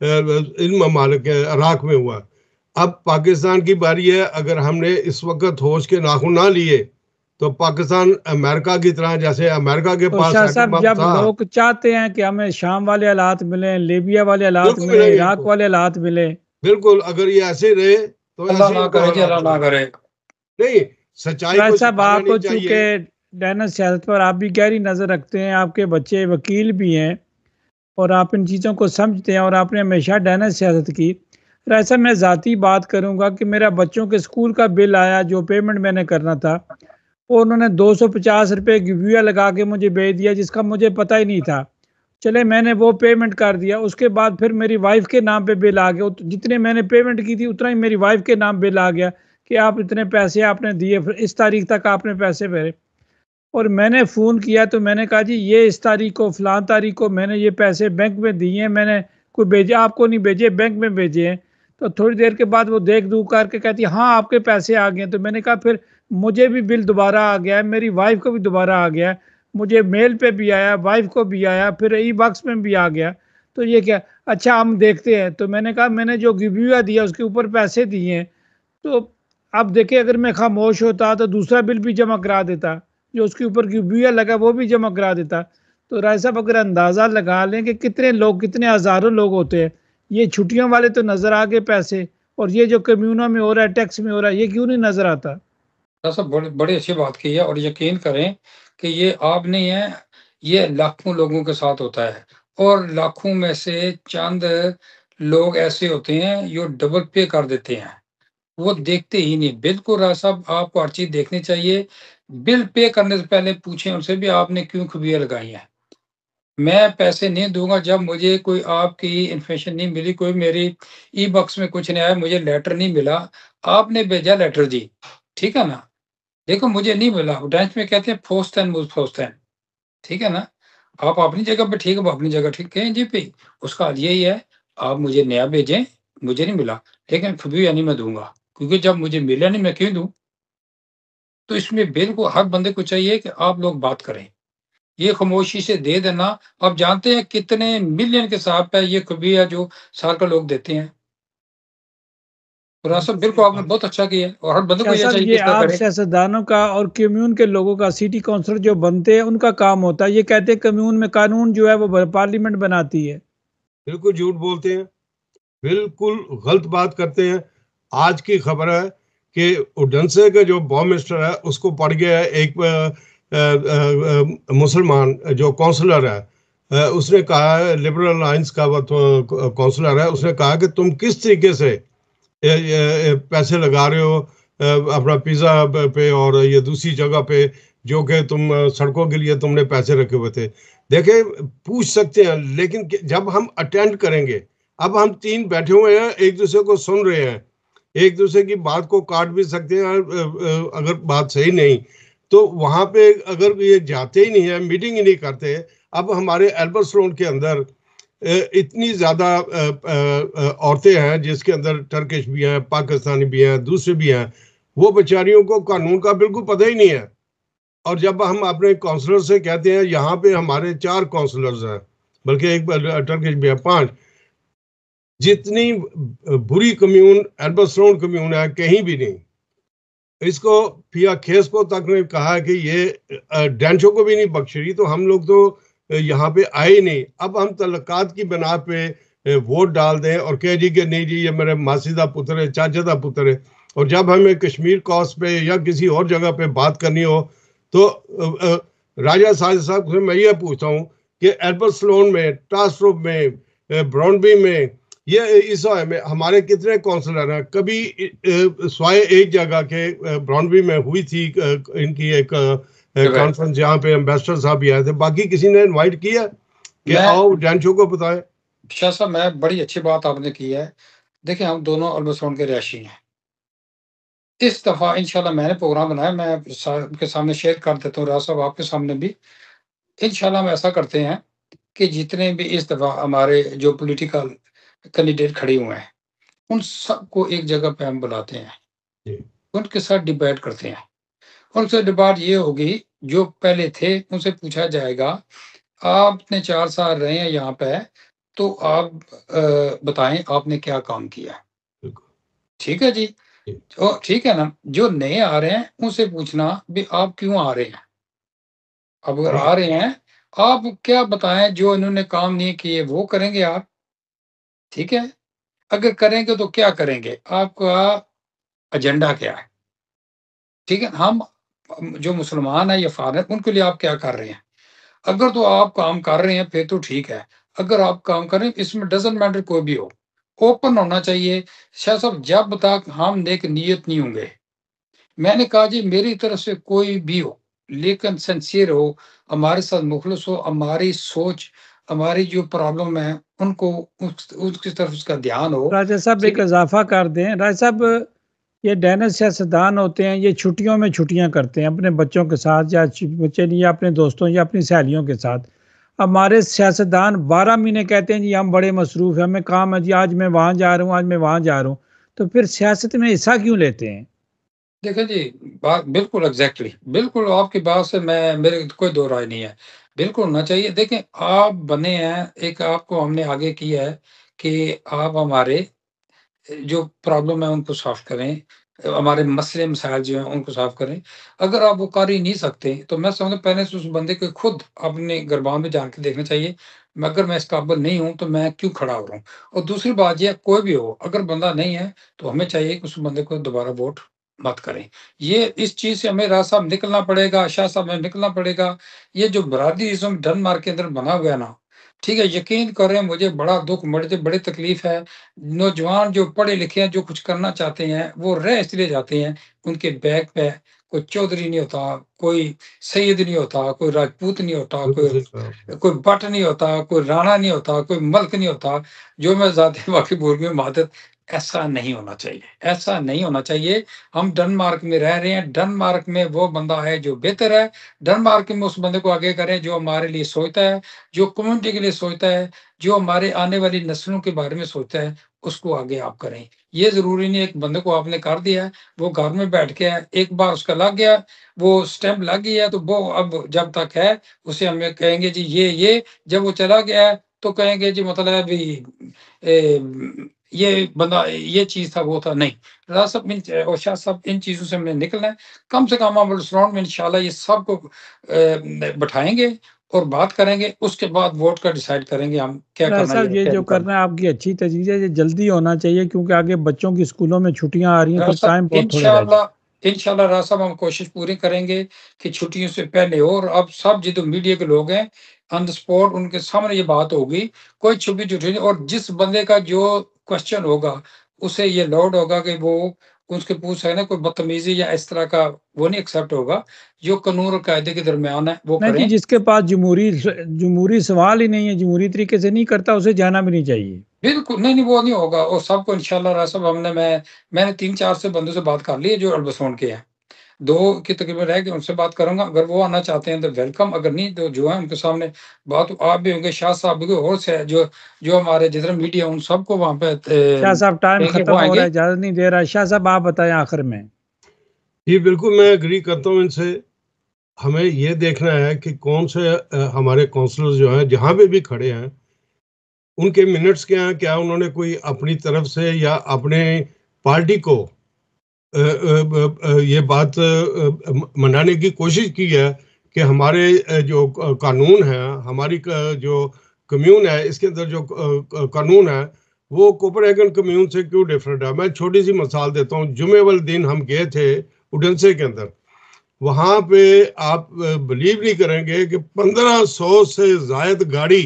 इन ममालिक इराक में हुआ। अब पाकिस्तान की बारी है। अगर हमने इस वक्त होश के नाखून ना लिए तो पाकिस्तान अमेरिका की तरह, जैसे अमेरिका के तो पास शाह एटम साहब, बम जब था। लोग चाहते हैं कि हमें शाम वाले हालात मिले, लीबिया वाले हालात बिल्कुल मिले, मिलेंगे इराक इनको, वाले हालात मिले, बिल्कुल। अगर ये ऐसे रहे तो अल्लाह ऐसे ही ना इनको करे जी, हालात अल्लाह ना होंगे। करे। नहीं, सच्चाई राय को साहब, छिपाना आप नहीं चूंकि चाहिए। डैनस सियासत पर आप भी गहरी नज़र रखते हैं, आपके बच्चे वकील भी हैं और आप इन चीज़ों को समझते हैं और आपने हमेशा डैनस सियासत की। राय साहब, मैं ज़ाती बात करूंगा कि मेरा बच्चों के स्कूल का बिल आया, जो पेमेंट मैंने करना था, वो उन्होंने 250 रुपये गिविया लगा के मुझे भेज दिया, जिसका मुझे पता ही नहीं था। चले, मैंने वो पेमेंट कर दिया। उसके बाद फिर मेरी वाइफ के नाम पे बिल आ गया। जितने मैंने पेमेंट की थी उतना ही मेरी वाइफ के नाम बिल आ गया कि आप इतने पैसे आपने दिए, फिर इस तारीख तक आपने पैसे भरे। और मैंने फ़ोन किया तो मैंने कहा जी, ये इस तारीख को, फलां तारीख को मैंने ये पैसे बैंक में दिए हैं, मैंने कोई भेजे, आपको नहीं भेजे, बैंक में भेजे हैं। तो थोड़ी देर के बाद वो देख दूख करके कहती है हाँ आपके पैसे आ गए। तो मैंने कहा फिर मुझे भी बिल दोबारा आ गया है, मेरी वाइफ को भी दोबारा आ गया है, मुझे मेल पे भी आया, वाइफ को भी आया, फिर ई बॉक्स में भी आ गया। तो ये क्या, अच्छा हम देखते हैं। तो मैंने कहा मैंने जो गिविया दिया उसके ऊपर पैसे दिए हैं। तो अब देखिए, अगर मैं खामोश होता तो दूसरा बिल भी जमा करा देता, जो उसके ऊपर गिविया लगा वो भी जमा करा देता। तो राय साहब, अगर अंदाज़ा लगा लें कि कितने लोग, कितने हज़ारों लोग होते हैं, ये छुट्टियों वाले तो नज़र आ गए पैसे, और ये जो कम्यूनों में हो रहा है, टैक्स में हो रहा है, ये क्यों नहीं नज़र आता? सब बड़ी बड़ी अच्छी बात की है, और यकीन करें कि ये आप नहीं है, ये लाखों लोगों के साथ होता है। और लाखों में से चंद लोग ऐसे होते हैं जो डबल पे कर देते हैं, वो देखते ही नहीं। बिल्कुल राय साहब, आपको हर चीज देखनी चाहिए। बिल पे करने से पहले पूछें उनसे भी आपने क्यों खुबियां लगाई हैं। मैं पैसे नहीं दूंगा जब मुझे कोई आपकी इन्फॉर्मेशन नहीं मिली, कोई मेरी ई बॉक्स में कुछ नहीं आया, मुझे लेटर नहीं मिला, आपने भेजा लेटर जी, ठीक है ना, देखो मुझे नहीं मिला। डांस में कहते हैं फोस्टन मुझ फोस्टन, ठीक है ना। आप अपनी जगह पे ठीक है, वो अपनी जगह ठीक है जी पे। उसका हाल यही है, आप मुझे नया भेजें, मुझे नहीं मिला, लेकिन खुबिया नहीं मैं दूंगा, क्योंकि जब मुझे मिला नहीं मैं क्यों दूं। तो इसमें बिल्कुल हर बंदे को चाहिए कि आप लोग बात करें, ये खामोशी से दे देना। आप जानते हैं कितने मिलियन के हिसाब पे ये खुबिया जो साल का लोग देते हैं। तो सब बिल्कुल आपने बहुत अच्छा किया, और हर बंदे को शाह ये साहब, चाहिए कि ये इस तरह आप करे। सियासतदानों का और कम्यून के लोगों का, सिटी काउंसलर जो बनते हैं उनका काम होता है। ये कहते हैं कम्यून में कानून जो है वो पार्लियामेंट बनाती है। बिल्कुल झूठ बोलते हैं, बिल्कुल गलत बात करते हैं। आज की खबर है कि उडनसे का जो बॉम्ब मिनिस्टर है उसको पड़ गया है एक मुसलमान जो काउंसलर है। उसने कहा है, लिबरल अलायंस का वो काउंसलर है, उसने कहा कि तुम किस तरीके से पैसे लगा रहे हो अपना पिज़्ज़ा पे और ये दूसरी जगह पे, जो कि तुम सड़कों के लिए तुमने पैसे रखे हुए थे। देखे, पूछ सकते हैं, लेकिन जब हम अटेंड करेंगे, अब हम 3 बैठे हुए हैं, एक दूसरे को सुन रहे हैं, एक दूसरे की बात को काट भी सकते हैं अगर बात सही नहीं तो। वहां पे अगर ये जाते ही नहीं है, मीटिंग ही नहीं करते। अब हमारे एल्बर्ट्स के अंदर इतनी ज़्यादा औरतें हैं जिसके अंदर टर्किश भी हैं, पाकिस्तानी भी हैं, दूसरे भी हैं। वो बेचारियों को कानून का बिल्कुल पता ही नहीं है। और जब हम अपने काउंसलर से कहते हैं, यहाँ पे हमारे 4 काउंसलर्स हैं, बल्कि एक टर्किश भी है, 5। जितनी बुरी कम्यून एल्बर्ट्स कम्यून है, कहीं भी नहीं। इसको पिया खेस्पो तक ने कहा कि ये डेंचो को भी नहीं बख्श रही, तो हम लोग तो यहाँ पे आए ही नहीं। अब हम तल्लकात की बिना पे वोट डाल दें और कह दी कि नहीं जी ये मेरे मासी दा पुत्र है, चाचा दा पुत्र है। और जब हमें कश्मीर कॉस्ट पे या किसी और जगह पे बात करनी हो तो राजा साजिद साहब से मैं ये पूछता हूँ कि एल्बर्ट्स में, टास्ट्रोप में, ब्रॉन्बी में ये इस में हमारे कितने काउंसलर हैं, कभी स्वाय एक जगह के ब्रॉन्डबी में हुई थी इनकी एक कॉन्फ्रेंस जहाँ पे एम्बेसडर साहब भी आए थे, बाकी किसी ने इनवाइट किया कि आओ डैनचो को बताएं? शाह साहब, मैं बड़ी अच्छी बात आपने की है। देखिए, हम दोनों अल्बर्ट के रिहायशी हैं। इस दफा इंशाल्लाह मैंने प्रोग्राम बनाया, मैं आपके सामने शेयर कर देता हूँ, राज साहब आपके सामने भी। इंशाल्लाह हम ऐसा करते हैं कि जितने भी इस दफा हमारे जो पॉलिटिकल कैंडिडेट खड़े हुए हैं, उन सबको एक जगह पे हम बुलाते हैं, उनके साथ डिबेट करते हैं। उनसे डिबेट ये होगी, जो पहले थे उनसे पूछा जाएगा, आपने 4 साल रहे हैं यहाँ पे, तो आप बताएं आपने क्या काम किया। ठीक है जी, तो ठीक है ना। जो नए आ रहे हैं उनसे पूछना भी आप क्यों आ रहे हैं, अब अगर आ रहे हैं आप क्या बताएं, जो इन्होंने काम नहीं किए वो करेंगे आप। ठीक है, अगर करेंगे तो क्या करेंगे, आपका एजेंडा क्या है। ठीक है, हम जो मुसलमान है या फादर, उनके लिए आप क्या कर रहे हैं। अगर तो आप काम कर रहे हैं फिर तो ठीक है। अगर आप काम कर रहे हैं, इसमें डजंट मैटर कोई भी हो, ओपन होना चाहिए। शाह साहब, जब तक हम नेक नीयत नहीं होंगे, मैंने कहा जी मेरी तरफ से कोई भी हो लेकिन सिंसियर हो, हमारे साथ मुखलिस हो, हमारी सोच, हमारी जो प्रॉब्लम है उनको उसकी तरफ उसका ध्यान हो। राजा साहब एक इजाफा कर दें, राजा साहब ये डैनिश सियासतदान होते हैं, ये छुट्टियों में छुट्टियां करते हैं अपने बच्चों के साथ, या बच्चे नहीं, या अपने दोस्तों या अपनी सहेलियों के साथ। हमारे सियासतदान 12 महीने कहते हैं जी हम बड़े मसरूफ हैं, हमें काम है जी, आज मैं वहां जा रहा हूँ, आज मैं वहां जा रहा हूँ। तो फिर सियासत में हिस्सा क्यों लेते हैं? देखिए जी, बात बिल्कुल एग्जैक्टली बिल्कुल आपकी बात से मैं, मेरे कोई दो राय नहीं है, बिल्कुल होना चाहिए। देखें, आप बने हैं, एक आपको हमने आगे किया है कि आप हमारे जो प्रॉब्लम है उनको सॉल्व करें, हमारे मसले मसाइल जो हैं उनको सॉल्व करें। अगर आप वो कर ही नहीं सकते तो मैं समझता पहले से उस बंदे को खुद अपने गरबान में जान के देखना चाहिए, अगर मैं इस काबिल नहीं हूँ तो मैं क्यों खड़ा हो रहा हूँ। और दूसरी बात यह, कोई भी हो, अगर बंदा नहीं है तो हमें चाहिए कि उस बंदे को दोबारा वोट मत करें। ये इस चीज से हमें राज साहब निकलना पड़ेगा, शाह साहब में निकलना पड़ेगा। ये जो बरादरीज़्म डेनमार्क के अंदर बना हुआ है ना, ठीक है, यकीन करें मुझे बड़ा दुख, बड़ी तकलीफ है। नौजवान जो पढ़े लिखे हैं, जो कुछ करना चाहते हैं, वो रह इसलिए जाते हैं, उनके बैक पे कोई चौधरी नहीं होता, कोई सैयद नहीं होता, कोई राजपूत नहीं होता, कोई भट्ट नहीं होता, कोई राणा नहीं होता, कोई मल्क नहीं होता। जो मैं ज़ाती वाकई बोल गई मादत, ऐसा नहीं होना चाहिए, ऐसा नहीं होना चाहिए। हम डेनमार्क में रह रहे हैं, डेनमार्क में वो बंदा है जो बेहतर है, डेनमार्क में उस बंदे को आगे करें जो हमारे लिए सोचता है, जो कम्युनिटी के लिए सोचता है, जो हमारे आने वाली नस्लों के बारे में सोचता है, उसको आगे आप करें। ये जरूरी नहीं एक बंदे को आपने कर दिया है, वो घर में बैठ के है, एक बार उसका लग गया, वो स्टैंप लग गई है, तो वो अब जब तक है उसे हमें कहेंगे जी ये, जब वो चला गया है तो कहेंगे जी मतलब भी ये बंदा ये चीज था वो था नहीं। राजा साहब और शाह साहब, इन चीजों से हमने निकलना है। कम से कम हम रेस्टोरेंट में इंशाल्लाह ये सबको बैठाएंगे और बात करेंगे, उसके बाद वोट का डिसाइड करेंगे हम क्या करना है। ये जो करना है आपकी अच्छी तजवीज़ है, ये जल्दी होना चाहिए क्योंकि आगे बच्चों की स्कूलों में छुट्टियां आ रही हैं, फिर टाइम बहुत थोड़ा रह जाए। इंशाल्लाह राज साहब हम कोशिश पूरी करेंगे कि छुट्टियों से पहले हो। और अब सब जो मीडिया के लोग हैं ऑन द स्पॉट उनके सामने ये बात होगी, कोई छुपी छुट्टी नहीं। और जिस बंदे का जो क्वेश्चन होगा उसे ये लोड होगा कि वो उसके पूछ सकते, कोई बदतमीजी या इस तरह का वो नहीं एक्सेप्ट होगा। जो कानून और कायदे के दरमियान है वो नहीं करें। जिसके पास जमहूरी सवाल ही नहीं है, जमहूरी तरीके से नहीं करता, उसे जाना भी नहीं चाहिए। बिल्कुल नहीं, वो नहीं होगा। और सबको इंशाल्लाह राज साहब मैंने 3-4 से बंदों से बात कर ली है जो अल्बसोन के हैं, 2 की तकरीबन रह गए, उनसे बात करूंगा। अगर वो आना चाहते हैं तो वेलकम, अगर नहीं तो जो है उनके सामने बात, आप भी होंगे, शाह साहब भी, और से जो हमारे जितने मीडिया उन सबको वहां पे शाह साहब टाइम खत्म हो रहा है, इजाजत नहीं दे रहा। शाह साहब आप बताएं आखिर में। जी बिल्कुल, मैं एग्री करता हूँ इनसे। हमें ये देखना है कि कौन से हमारे काउंसलर जो हैं जहाँ पे भी खड़े हैं उनके मिनट्स क्या हैं, क्या उन्होंने कोई अपनी तरफ से या अपने पार्टी को ये बात मनाने की कोशिश की है कि हमारे जो कानून है, हमारी जो कम्यून है, इसके अंदर जो कानून है वो कोपनहेगन कम्यून से क्यों डिफरेंट है। मैं छोटी सी मिसाल देता हूँ। जुमे वाले दिन हम गए थे उडेंसे के अंदर, वहां पे आप बिलीव नहीं करेंगे कि 1500 से ज्यादा गाड़ी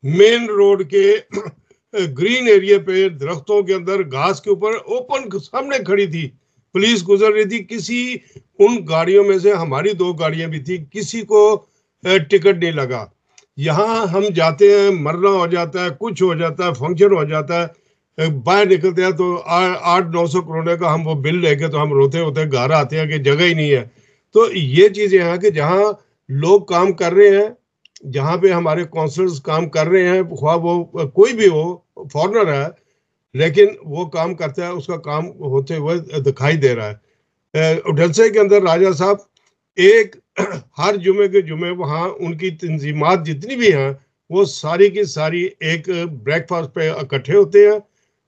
मेन रोड के ग्रीन एरिया पे दरख्तों के अंदर घास के ऊपर ओपन सामने खड़ी थी, पुलिस गुजर रही थी, किसी उन गाड़ियों में से हमारी 2 गाड़ियां भी थी, किसी को टिकट नहीं लगा। यहाँ हम जाते हैं, मरना हो जाता है, कुछ हो जाता है, फंक्शन हो जाता है, बाहर निकलते हैं तो 800-900 करोड़ का हम वो बिल लेके तो हम रोते होते घर आते हैं कि जगह ही नहीं है। तो ये चीजें हैं कि जहाँ लोग काम कर रहे हैं, जहाँ पे हमारे काउंसलर्स काम कर रहे हैं, ख्वाह वो कोई भी हो, फॉरनर है लेकिन वो काम करता है, उसका काम होते हुए दिखाई दे रहा है। उडलसे के अंदर राजा साहब एक हर जुमे के जुमे वहाँ उनकी तंजीमात जितनी भी हैं वो सारी की सारी एक ब्रेकफास्ट पे इकट्ठे होते हैं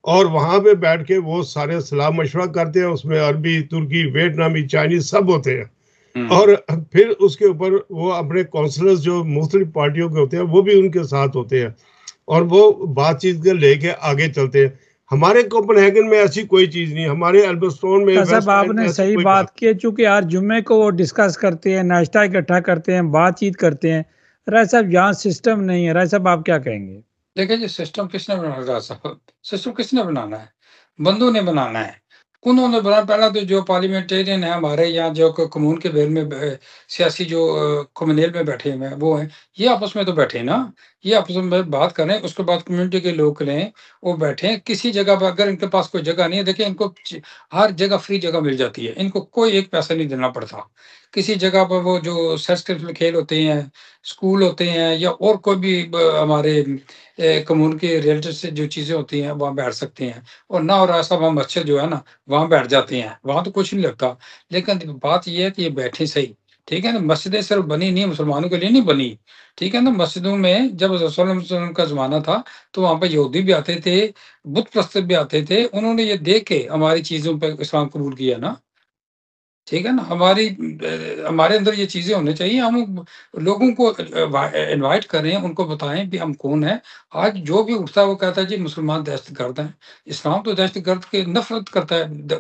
और वहाँ पे बैठ के वो सारे सलाह मशवरा करते हैं। उसमें अरबी, तुर्की, वियतनामी, चाइनीज सब होते हैं और फिर उसके ऊपर वो अपने काउंसलर्स जो मुख्तलिफ पार्टियों के होते हैं वो भी उनके साथ होते हैं और वो बातचीत के लेके आगे चलते हैं। हमारे कोपेनहेगन में ऐसी कोई चीज नहीं, हमारे एल्बर्टस्टोन में सब आपने सही बात की, चूंकि हर जुम्मे को वो डिस्कस करते हैं, नाश्ता इकट्ठा करते हैं, बातचीत करते हैं। राय साहब यहाँ सिस्टम नहीं है, राय साहब आप क्या कहेंगे? देखिए जी, सिस्टम किसने बनाना, राय साहब सिस्टम किसने बनाना है? बंधु ने बनाना है। उन्होंने बनाया। पहला तो जो पार्लियामेंटेरियन है हमारे यहाँ, जो कम्यून के बेल में सियासी जो कम्युनल में बैठे हुए हैं वो हैं, ये आपस में तो बैठे ना, ये आपस में बात करें। उसके बाद कम्युनिटी के लोग लें, वो बैठे किसी जगह पर। अगर इनके पास कोई जगह नहीं है, देखिए इनको हर जगह फ्री जगह मिल जाती है, इनको कोई एक पैसा नहीं देना पड़ता। किसी जगह पर वो जो सर्कल खेल होते हैं, स्कूल होते हैं, या और कोई भी हमारे कम्यून के रिलेटेड से जो चीजें होती हैं वहाँ बैठ सकते हैं। और ना, और ऐसा वहाँ मस्जिद जो है ना, वहाँ बैठ जाते हैं, वहाँ तो कुछ नहीं लगता। लेकिन बात ये है कि ये बैठे सही, ठीक है ना। मस्जिदें सिर्फ बनी नहीं, मुसलमानों के लिए नहीं बनी, ठीक है ना। मस्जिदों में जब रसूल सल्लल्लाहु अलैहि वसल्लम का जमाना था तो वहाँ पे यहूदी भी आते थे, बुत परस्त भी आते थे। उन्होंने ये देख के हमारी चीजों पे इस्लाम कबूल किया ना, ठीक है ना। हमारे अंदर ये चीजें होनी चाहिए। हम लोगों को इनवाइट करें, उनको बताएं भी हम कौन है। आज जो भी उठता है वो कहता है जी मुसलमान दहशतगर्द हैं। इस्लाम तो दहशतगर्द की नफरत करता है,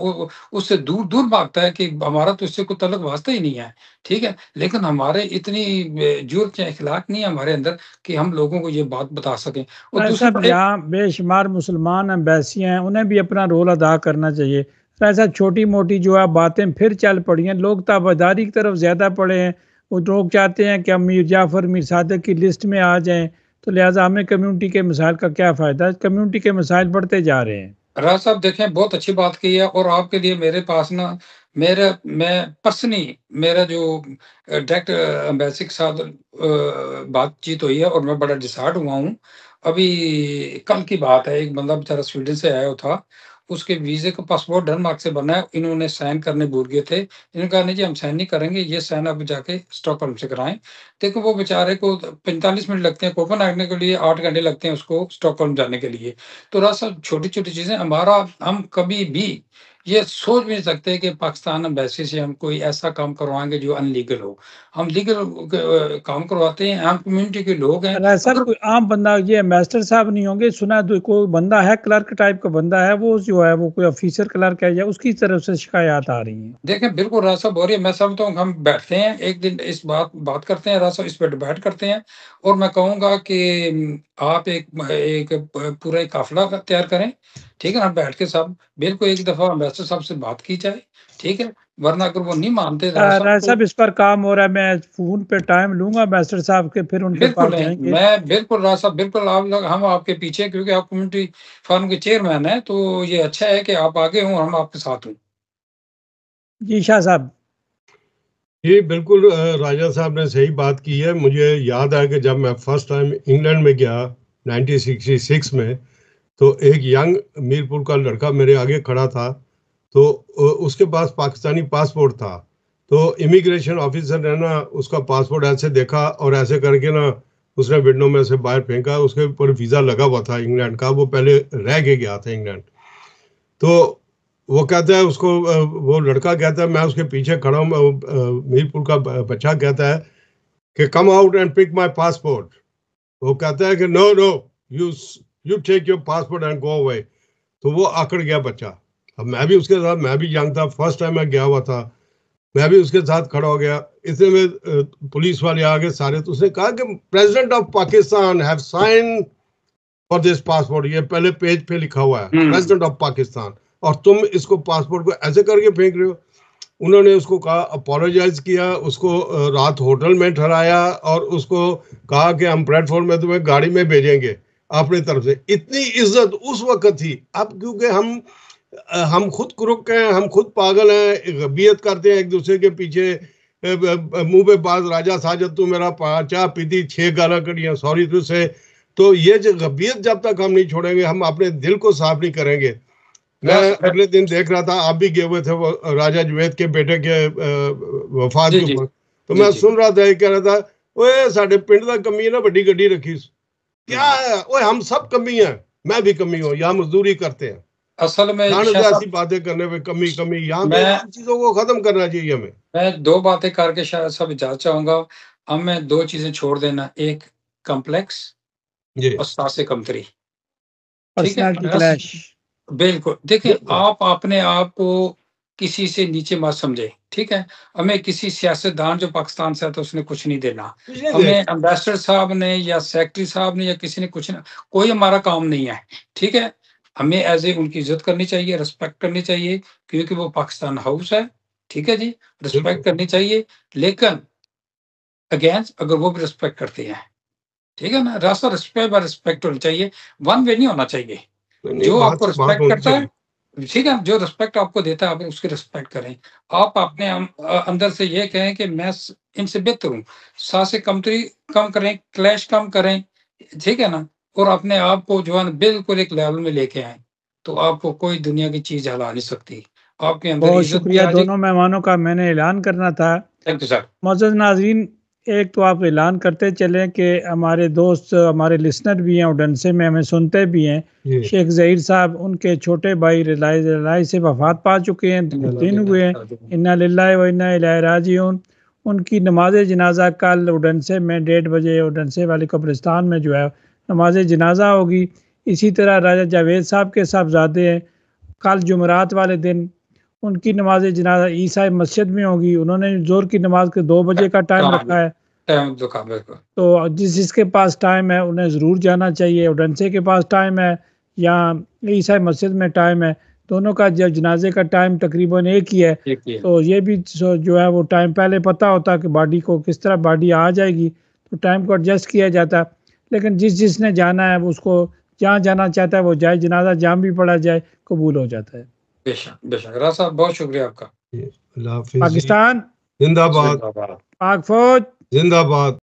उससे दूर दूर भागता है कि हमारा तो इससे कोई तल्लुक वास्ता ही नहीं है, ठीक है। लेकिन हमारे इतनी जुर्त या इखलाक नहीं है हमारे अंदर कि हम लोगों को ये बात बता सकें। और दूसरा, यहाँ बेशुमार मुसलमान एम्बेसी हैं, उन्हें भी अपना रोल अदा करना चाहिए। ऐसा छोटी मोटी जो है बातें फिर चल पड़ी हैं, लोग ताबेदारी की तरफ ज़्यादा पड़े हैं। वो लोग चाहते हैं कि हम मीर जाफ़र, मीर सादिक की लिस्ट में आ जाएं, तो लिहाजा हमें कम्युनिटी के मसाइल का क्या फ़ायदा? कम्युनिटी के मसाइल बढ़ते जा रहे हैं। राज साहब देखें, बहुत अच्छी बात की है। और आपके लिए मेरे पास ना, मैं पर्सनली, मेरा जो डायरेक्ट एम्बेसी के साथ बातचीत हुई है और मैं बड़ा डिसहार्ट हुआ हूँ। अभी कल की बात है, एक बंदा बेचारा स्वीडन से आया हुआ था, उसके वीजे का पासपोर्ट डेनमार्क से बना है, इन्होंने साइन करने भूल गए थे। इन्होंने कहा नहीं जी हम साइन नहीं करेंगे, ये साइन आप जाके स्टॉकहोल्म से कराएं। देखो वो बेचारे को 45 मिनट लगते हैं कोपेनहेगन के लिए, 8 घंटे लगते हैं उसको स्टॉकहोल्म जाने के लिए। तो राज साहब छोटी छोटी चीजें हम कभी भी ये सोच भी नहीं सकते कि पाकिस्तान एम्बेसी से हम कोई ऐसा काम करवाएंगे जो अनलीगल हो। हम लीगल काम करवाते हैं, हम कम्युनिटी के लोग हैं। सर कोई आम बंदा, ये एम्बेसडर साहब नहीं होंगे? सुना तो कोई बंदा है, क्लर्क टाइप का बंदा है, वो जो है वो कोई ऑफिसर क्लर्क है, या उसकी तरफ से शिकायत आ रही है? देखें बिल्कुल राज साहब हो रही है। मैं समझता हूँ हम बैठते हैं एक दिन, इस बात करते हैं राज साहब, इस पर डिबेट करते हैं। और मैं कहूँगा कि आप एक पूरा एक काफिला तैयार करें, ठीक है ना। बैठ के सब बिल्कुल एक दफा एम्बेसडर साहब से बात की जाए, ठीक है। वरना अगर वो नहीं मानते राय साहब, इस पर काम हो रहा है, मैं फोन पे टाइम लूंगा एम्बेसडर साहब के, फिर उनके पास जाएंगे। मैं बिल्कुल राज साहब, बिल्कुल आप लोग, हम आपके पीछे, क्योंकि आप कम्युनिटी फोरम के चेयरमैन हैं, तो ये अच्छा है कि आप आगे हों, हम आपके साथ हों। जी शाह साहब। ये बिल्कुल राजा साहब ने सही बात की है। मुझे याद है कि जब मैं फर्स्ट टाइम इंग्लैंड में गया 1966 में, तो एक यंग मीरपुर का लड़का मेरे आगे खड़ा था, तो उसके पास पाकिस्तानी पासपोर्ट था। तो इमिग्रेशन ऑफिसर ने ना उसका पासपोर्ट ऐसे देखा और ऐसे करके ना उसने विंडो में से बाहर फेंका। उसके ऊपर वीज़ा लगा हुआ था इंग्लैंड का, वो पहले रह के गया था इंग्लैंड। तो वो कहता है उसको, वो लड़का कहता है, मैं उसके पीछे खड़ा हूँ, मीरपुर का बच्चा कहता है कि come out and pick my passport. वो कहता है कि no no, you take your passport and go away. तो वो आकड़ गया बच्चा। अब मैं भी उसके साथ, मैं भी यंग था, फर्स्ट टाइम मैं गया हुआ था, मैं भी उसके साथ खड़ा हो गया। इतने में पुलिस वाले आ गए सारे, तो उसने कहा कि president of Pakistan have sign for this passport, ये पहले पेज पे लिखा हुआ है प्रेसिडेंट ऑफ पाकिस्तान, और तुम इसको पासपोर्ट को ऐसे करके फेंक रहे हो। उन्होंने उसको कहा, अपोलोजाइज किया, उसको रात होटल में ठहराया और उसको कहा कि हम प्लेटफॉर्म में तुम्हें गाड़ी में भेजेंगे अपनी तरफ से। इतनी इज्जत उस वक्त थी। अब क्योंकि हम खुद कुरुक हैं, हम खुद पागल हैं, गबीयत करते हैं एक दूसरे के पीछे, मुंह पे बाज राजा साजद तू मेरा चाह पीती 6 गाला कड़ियां सॉरी तुझसे। तो ये जो गबीयत जब तक हम नहीं छोड़ेंगे, हम अपने दिल को साफ नहीं करेंगे। मैं अगले दिन देख रहा था, आप भी गए हुए थे, वो राजा जुवैद के बेटे के वफात के ऊपर, तो मैं सुन रहा था, कह रहा था, ओए साडे पिंड दा कमी है ना, बड़ी गड्डी रखी। क्या है? ओए हम सब कमी है, मैं भी कमी हूँ, यहाँ मजदूरी करते हैं। असल में ऐसी बातें करने में कमी यहाँ पे चीजों को खत्म करना चाहिए हमें। मैं 2 बातें करके शायद सब इजाजत चाहूंगा। अब मैं 2 चीजें छोड़ देना, एक कॉम्प्लेक्स और सासे कमतरी। ठीक है, बिल्कुल। देखिए, आप अपने आप को किसी से नीचे मत समझे, ठीक है। हमें किसी सियासतदान जो पाकिस्तान से है तो उसने कुछ नहीं देना, हमें एम्बेसडर साहब ने या सेक्रेटरी साहब ने या किसी ने कुछ ना, कोई हमारा काम नहीं है, ठीक है। हमें एज ए उनकी इज्जत करनी चाहिए, रिस्पेक्ट करनी चाहिए, क्योंकि वो पाकिस्तान हाउस है, ठीक है जी, रिस्पेक्ट करनी चाहिए। लेकिन अगेंस्ट अगर वो भी रिस्पेक्ट करते हैं, ठीक है ना, रास्ता रिस्पेक्ट होनी चाहिए, वन वे नहीं होना चाहिए। जो आपको रिस्पेक्ट करता है, ठीक है, जो रिस्पेक्ट आपको देता है आप उसकी रिस्पेक्ट करें। आप अपने अंदर से ये कहें कि मैं इनसे बेहतर हूँ, सासे कमतरी कम करें, क्लैश कम करें, ठीक है ना, और अपने आप को जो है बिल्कुल एक लेवल में लेके आए, तो आपको कोई दुनिया की चीज हला नहीं सकती। आपके अंदर बहुत शुक्रिया दोनों मेहमानों का। मैंने ऐलान करना था। Thank you sir. मौजूद नाज़रीन, एक तो आप ऐलान करते चलें कि हमारे दोस्त, हमारे लिसनर भी हैं उडनसे में, हमें सुनते भी हैं, शेख ज़हीर साहब, उनके छोटे भाई रिलाई से वफात पा चुके हैं, दिन हुए हैं, इन्ना लिल्लाहि व इन्ना इलैहि राजिऊन। उनकी नमाज जनाजा कल उडनसे में 1:30 बजे उडनसे वाली कब्रिस्तान में जो है नमाज जनाजा होगी। इसी तरह राजा जावेद साहब के साहबजादे हैं, कल जुमरात वाले दिन उनकी नमाज जनाजा ईसा मस्जिद में होगी। उन्होंने जोर की नमाज के 2 बजे का टाइम रखा है, तो जिसके पास टाइम है उन्हें ज़रूर जाना चाहिए। उडनसे के पास टाइम है या ईसा मस्जिद में टाइम है, दोनों का जब जनाजे का टाइम तकरीबन एक ही है, तो ये भी जो है वो टाइम पहले पता होता कि बॉडी को किस तरह बॉडी आ जाएगी, तो टाइम को एडजस्ट किया जाता। लेकिन जिसने जाना है उसको जहाँ जाना चाहता है वो जाए, जनाजा जहाँ भी पढ़ा जाए कबूल हो जाता है। बेशक बेशक। राज साहब बहुत शुक्रिया आपका। अल्लाह हाफिज़। पाकिस्तान जिंदाबाद, पाक फौज जिंदाबाद।